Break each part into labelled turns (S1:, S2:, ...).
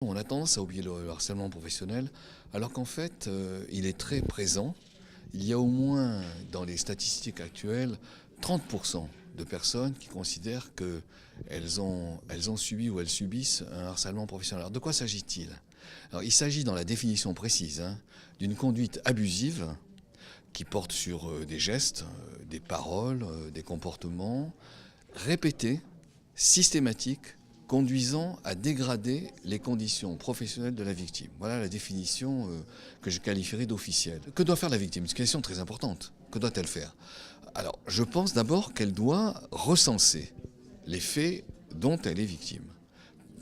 S1: On a tendance à oublier le harcèlement professionnel, alors qu'en fait, il est très présent. Il y a au moins, dans les statistiques actuelles, 30% de personnes qui considèrent qu'elles ont subi ou elles subissent un harcèlement professionnel. Alors de quoi s'agit-il? Alors, il s'agit dans la définition précise d'une conduite abusive qui porte sur des gestes, des paroles, des comportements répétés, systématiques, conduisant à dégrader les conditions professionnelles de la victime. Voilà la définition que je qualifierais d'officielle. Que doit faire la victime? C'est une question très importante. Que doit-elle faire? Alors, je pense d'abord qu'elle doit recenser les faits dont elle est victime.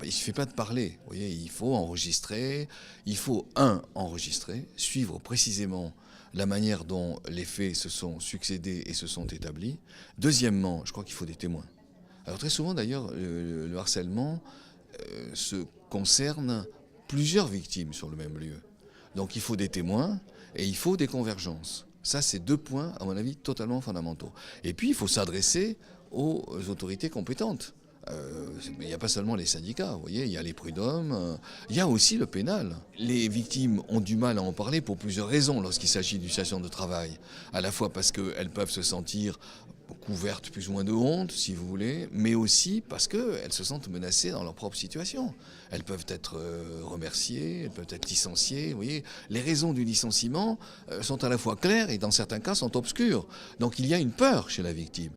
S1: Il ne suffit pas de parler, vous voyez, il faut enregistrer, il faut, enregistrer, suivre précisément la manière dont les faits se sont succédés et se sont établis. Deuxièmement, je crois qu'il faut des témoins. Alors très souvent d'ailleurs, le harcèlement se concerne plusieurs victimes sur le même lieu. Donc il faut des témoins et il faut des convergences. Ça, c'est deux points, à mon avis, totalement fondamentaux. Et puis, il faut s'adresser aux autorités compétentes. Mais il n'y a pas seulement les syndicats, vous voyez, il y a les prud'hommes, il y a aussi le pénal. Les victimes ont du mal à en parler pour plusieurs raisons lorsqu'il s'agit d'une situation de travail. À la fois parce qu'elles peuvent se sentir couvertes plus ou moins de honte, si vous voulez, mais aussi parce qu'elles se sentent menacées dans leur propre situation. Elles peuvent être remerciées, elles peuvent être licenciées, vous voyez. Les raisons du licenciement sont à la fois claires et dans certains cas sont obscures. Donc il y a une peur chez la victime.